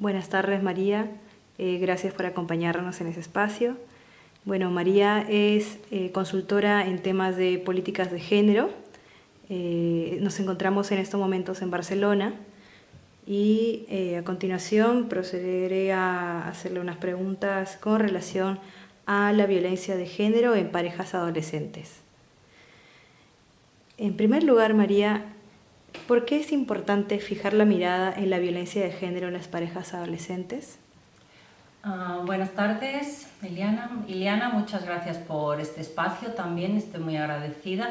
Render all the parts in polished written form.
Buenas tardes, María. Gracias por acompañarnos en ese espacio. Bueno, María es consultora en temas de políticas de género. Nos encontramos en estos momentos en Barcelona y a continuación procederé a hacerle unas preguntas con relación a la violencia de género en parejas adolescentes. En primer lugar, María, ¿por qué es importante fijar la mirada en la violencia de género en las parejas adolescentes? Buenas tardes, Iliana, muchas gracias por este espacio también, estoy muy agradecida.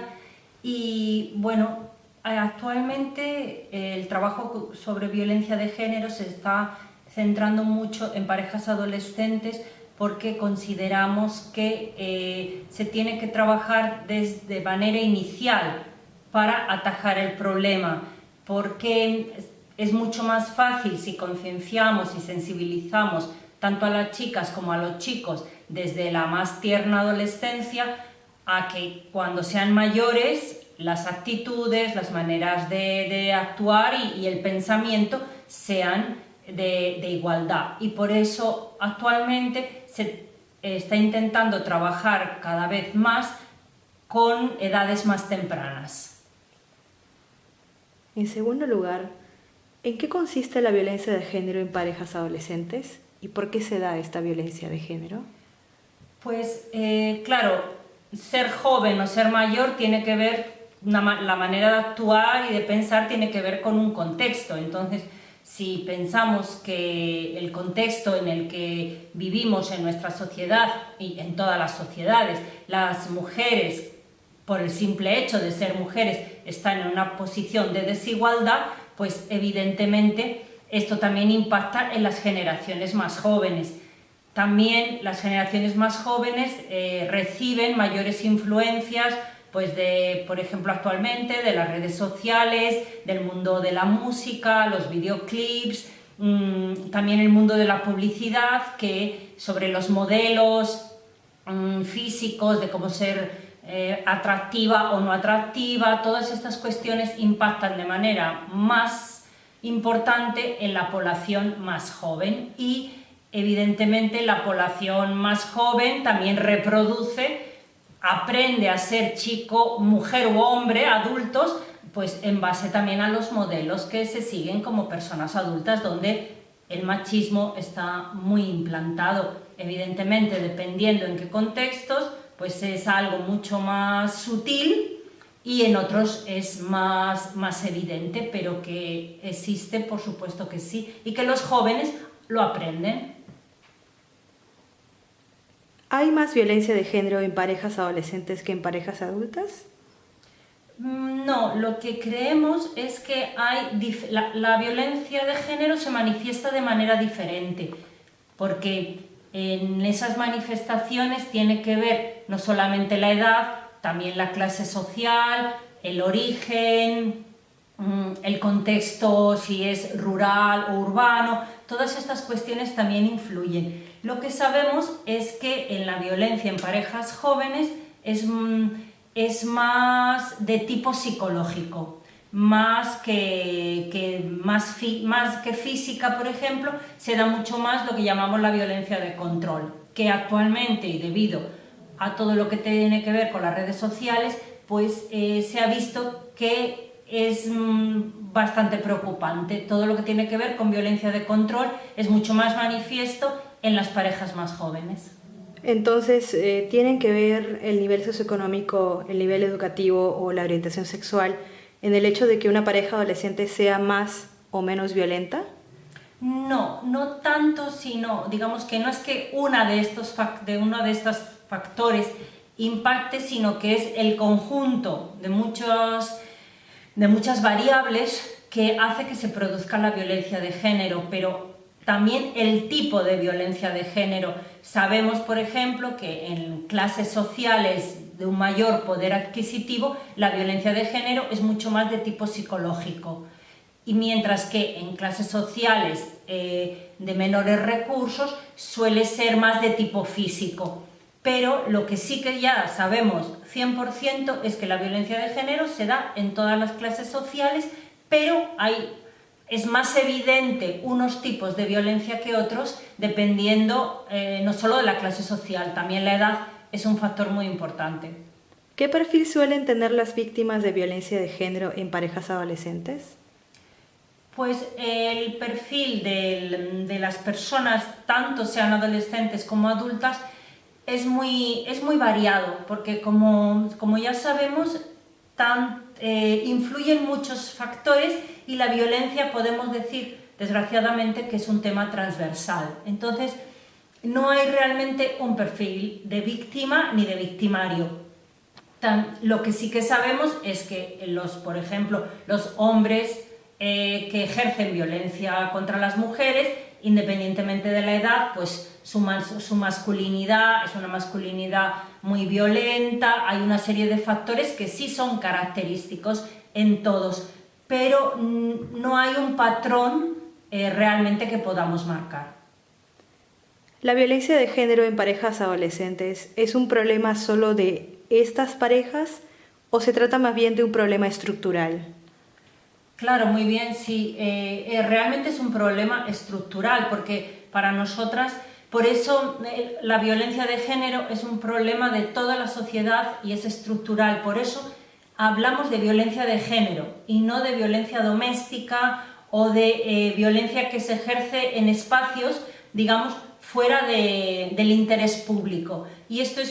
Y bueno, actualmente el trabajo sobre violencia de género se está centrando mucho en parejas adolescentes porque consideramos que se tiene que trabajar desde manera inicial para atajar el problema, porque es mucho más fácil si concienciamos y sensibilizamos tanto a las chicas como a los chicos desde la más tierna adolescencia, a que cuando sean mayores las actitudes, las maneras de actuar y el pensamiento sean de igualdad. Y por eso actualmente se está intentando trabajar cada vez más con edades más tempranas. En segundo lugar, ¿en qué consiste la violencia de género en parejas adolescentes? ¿Y por qué se da esta violencia de género? Pues claro, ser joven o ser mayor tiene que ver, la manera de actuar y de pensar tiene que ver con un contexto. Entonces, si pensamos que el contexto en el que vivimos en nuestra sociedad y en todas las sociedades, las mujeres, por el simple hecho de ser mujeres, están en una posición de desigualdad, pues evidentemente esto también impacta en las generaciones más jóvenes. También las generaciones más jóvenes reciben mayores influencias, pues por ejemplo actualmente, de las redes sociales, del mundo de la música, los videoclips, también el mundo de la publicidad, que sobre los modelos físicos, de cómo ser atractiva o no atractiva, todas estas cuestiones impactan de manera más importante en la población más joven y evidentemente la población más joven también aprende a ser chico, mujer u hombre, adultos, pues en base también a los modelos que se siguen como personas adultas, donde el machismo está muy implantado. Evidentemente, dependiendo en qué contextos, pues es algo mucho más sutil y en otros es más evidente, pero que existe, por supuesto que sí, y que los jóvenes lo aprenden. ¿Hay más violencia de género en parejas adolescentes que en parejas adultas? No, lo que creemos es que la violencia de género se manifiesta de manera diferente, porque en esas manifestaciones tiene que ver no solamente la edad, también la clase social, el origen, el contexto, si es rural o urbano, todas estas cuestiones también influyen. Lo que sabemos es que en la violencia en parejas jóvenes es más de tipo psicológico, más que física, por ejemplo, se da mucho más lo que llamamos la violencia de control, que actualmente, y debido a todo lo que tiene que ver con las redes sociales, pues se ha visto que es bastante preocupante. Todo lo que tiene que ver con violencia de control es mucho más manifiesto en las parejas más jóvenes. Entonces, ¿tienen que ver el nivel socioeconómico, el nivel educativo o la orientación sexual en el hecho de que una pareja adolescente sea más o menos violenta? No, no tanto, sino digamos que no es que uno de estos factores impacte, sino que es el conjunto de muchas variables que hace que se produzca la violencia de género, pero también el tipo de violencia de género. Sabemos, por ejemplo, que en clases sociales de un mayor poder adquisitivo, la violencia de género es mucho más de tipo psicológico. Y mientras que en clases sociales de menores recursos suele ser más de tipo físico. Pero lo que sí que ya sabemos 100% es que la violencia de género se da en todas las clases sociales, pero hay es más evidente unos tipos de violencia que otros, dependiendo no solo de la clase social, también la edad es un factor muy importante. ¿Qué perfil suelen tener las víctimas de violencia de género en parejas adolescentes? Pues el perfil de las personas, tanto sean adolescentes como adultas, es muy variado, porque como ya sabemos, influyen muchos factores y la violencia podemos decir, desgraciadamente, que es un tema transversal. Entonces, no hay realmente un perfil de víctima ni de victimario. Lo que sí que sabemos es que, por ejemplo, los hombres que ejercen violencia contra las mujeres, independientemente de la edad, pues su masculinidad es una masculinidad muy violenta, hay una serie de factores que sí son característicos en todos, pero no hay un patrón realmente que podamos marcar. ¿La violencia de género en parejas adolescentes es un problema solo de estas parejas o se trata más bien de un problema estructural? Claro, muy bien, sí. Realmente es un problema estructural, porque para nosotras, por eso la violencia de género es un problema de toda la sociedad y es estructural. Por eso hablamos de violencia de género y no de violencia doméstica o de violencia que se ejerce en espacios, digamos, fuera del interés público. Y este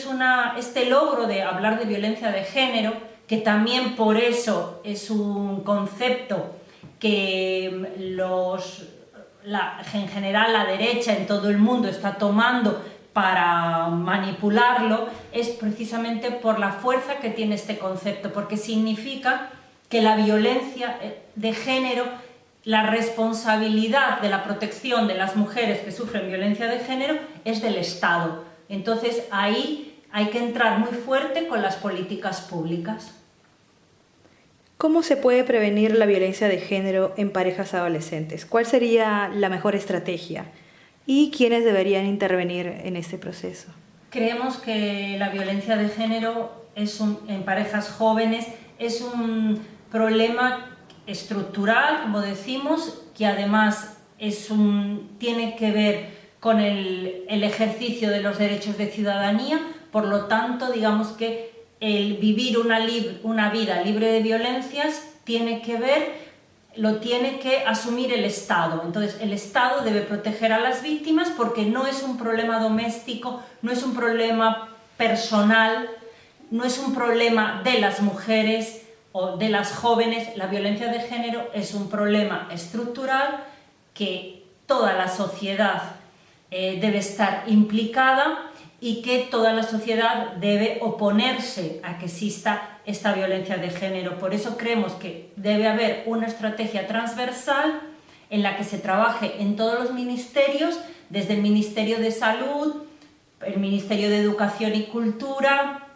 logro de hablar de violencia de género, que también por eso es un concepto que en general la derecha en todo el mundo está tomando para manipularlo, es precisamente por la fuerza que tiene este concepto, porque significa que la violencia de género, la responsabilidad de la protección de las mujeres que sufren violencia de género es del Estado. Entonces ahí hay que entrar muy fuerte con las políticas públicas. ¿Cómo se puede prevenir la violencia de género en parejas adolescentes? ¿Cuál sería la mejor estrategia? ¿Y quiénes deberían intervenir en este proceso? Creemos que la violencia de género en parejas jóvenes es un problema estructural, como decimos, que además tiene que ver con el ejercicio de los derechos de ciudadanía. Por lo tanto, digamos que el vivir una vida libre de violencias lo tiene que asumir el Estado. Entonces, el Estado debe proteger a las víctimas porque no es un problema doméstico, no es un problema personal, no es un problema de las mujeres o de las jóvenes. La violencia de género es un problema estructural que toda la sociedad debe estar implicada y que toda la sociedad debe oponerse a que exista esta violencia de género. Por eso creemos que debe haber una estrategia transversal en la que se trabaje en todos los ministerios, desde el Ministerio de Salud, el Ministerio de Educación y Cultura,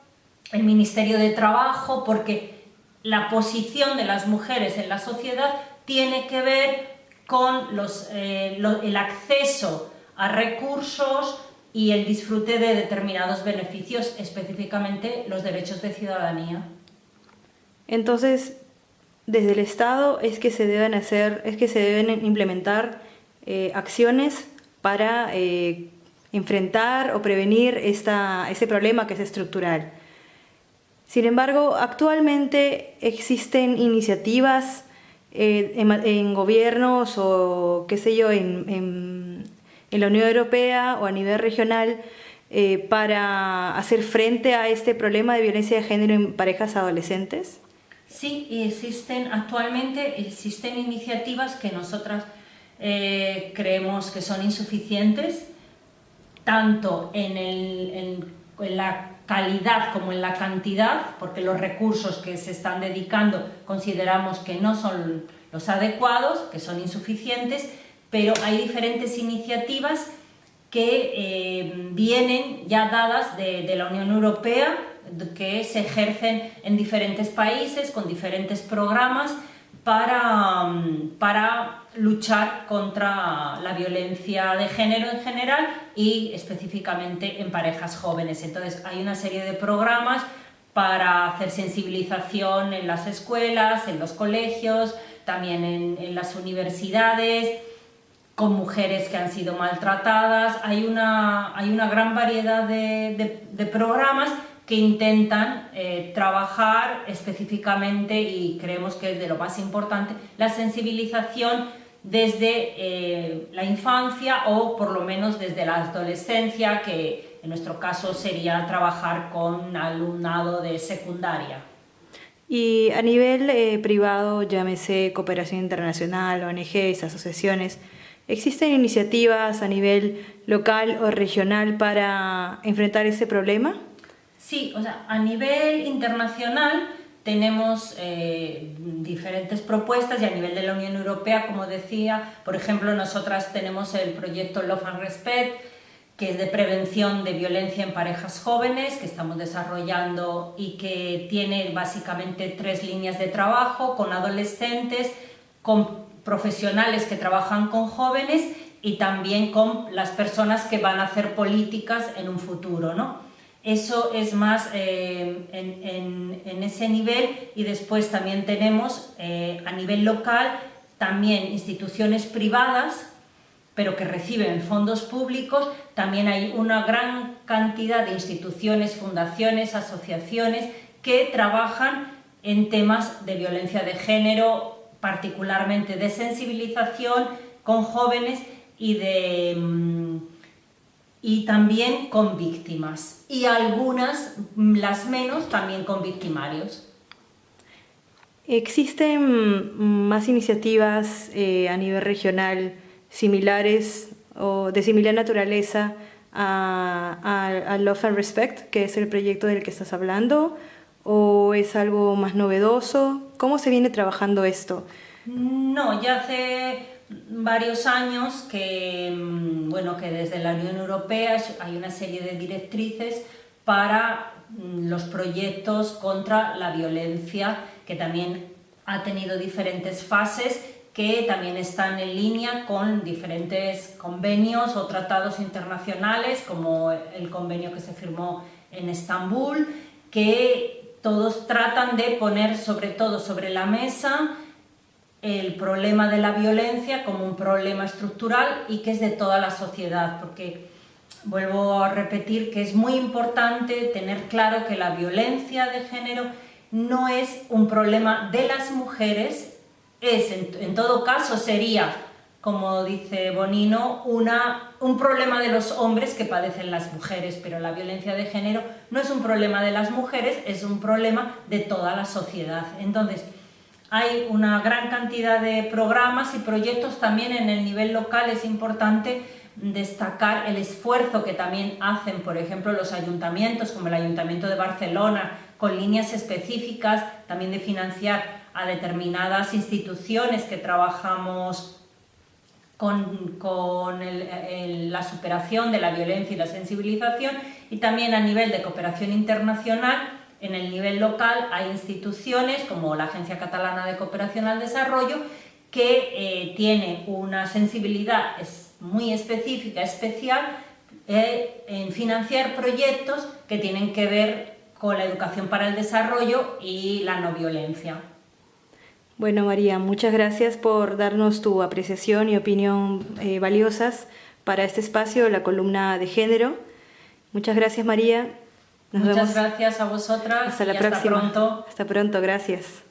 el Ministerio de Trabajo, porque la posición de las mujeres en la sociedad tiene que ver con el acceso a recursos y el disfrute de determinados beneficios, específicamente los derechos de ciudadanía. Entonces, desde el Estado es que se deben implementar acciones para enfrentar o prevenir este problema que es estructural. Sin embargo, actualmente existen iniciativas en gobiernos o, qué sé yo, en la Unión Europea o a nivel regional para hacer frente a este problema de violencia de género en parejas adolescentes? Sí, actualmente existen iniciativas que nosotras creemos que son insuficientes, tanto en la calidad como en la cantidad, porque los recursos que se están dedicando consideramos que no son los adecuados, que son insuficientes, pero hay diferentes iniciativas que vienen ya dadas de la Unión Europea, que se ejercen en diferentes países con diferentes programas para luchar contra la violencia de género en general y específicamente en parejas jóvenes. Entonces hay una serie de programas para hacer sensibilización en las escuelas, en los colegios, también en las universidades, con mujeres que han sido maltratadas. Hay una gran variedad de programas que intentan trabajar específicamente, y creemos que es de lo más importante, la sensibilización desde la infancia, o por lo menos desde la adolescencia, que en nuestro caso sería trabajar con alumnado de secundaria. Y a nivel privado, llámese cooperación internacional, ONGs, asociaciones, ¿existen iniciativas a nivel local o regional para enfrentar ese problema? Sí, o sea, a nivel internacional tenemos diferentes propuestas, y a nivel de la Unión Europea, como decía, por ejemplo, nosotras tenemos el proyecto Love and Respect, que es de prevención de violencia en parejas jóvenes, que estamos desarrollando y que tiene básicamente 3 líneas de trabajo: con adolescentes, con profesionales que trabajan con jóvenes y también con las personas que van a hacer políticas en un futuro, ¿no? Eso es más en ese nivel. Y después también tenemos a nivel local también instituciones privadas, pero que reciben fondos públicos. También hay una gran cantidad de instituciones, fundaciones, asociaciones que trabajan en temas de violencia de género, particularmente de sensibilización con jóvenes y también con víctimas, y algunas, las menos, también con victimarios. ¿Existen más iniciativas a nivel regional similares o de similar naturaleza a Love and Respect, que es el proyecto del que estás hablando, o es algo más novedoso? ¿Cómo se viene trabajando esto? No, ya hace varios años que, bueno, que desde la Unión Europea hay una serie de directrices para los proyectos contra la violencia, que también ha tenido diferentes fases, que también están en línea con diferentes convenios o tratados internacionales, como el convenio que se firmó en Estambul, que todos tratan de poner sobre todo sobre la mesa el problema de la violencia como un problema estructural y que es de toda la sociedad, porque vuelvo a repetir que es muy importante tener claro que la violencia de género no es un problema de las mujeres, en todo caso sería, como dice Bonino, un problema de los hombres que padecen las mujeres, pero la violencia de género no es un problema de las mujeres, es un problema de toda la sociedad. Entonces, hay una gran cantidad de programas y proyectos. También en el nivel local es importante destacar el esfuerzo que también hacen, por ejemplo, los ayuntamientos, como el Ayuntamiento de Barcelona, con líneas específicas, también de financiar a determinadas instituciones que trabajamos con la superación de la violencia y la sensibilización. Y también a nivel de cooperación internacional, en el nivel local hay instituciones como la Agencia Catalana de Cooperación al Desarrollo, que tiene una sensibilidad muy específica, especial, en financiar proyectos que tienen que ver con la educación para el desarrollo y la no violencia. Bueno, María, muchas gracias por darnos tu apreciación y opinión valiosas para este espacio, la columna de género. Muchas gracias, María. Muchas gracias a vosotras. Hasta la próxima. Hasta pronto. Hasta pronto, gracias.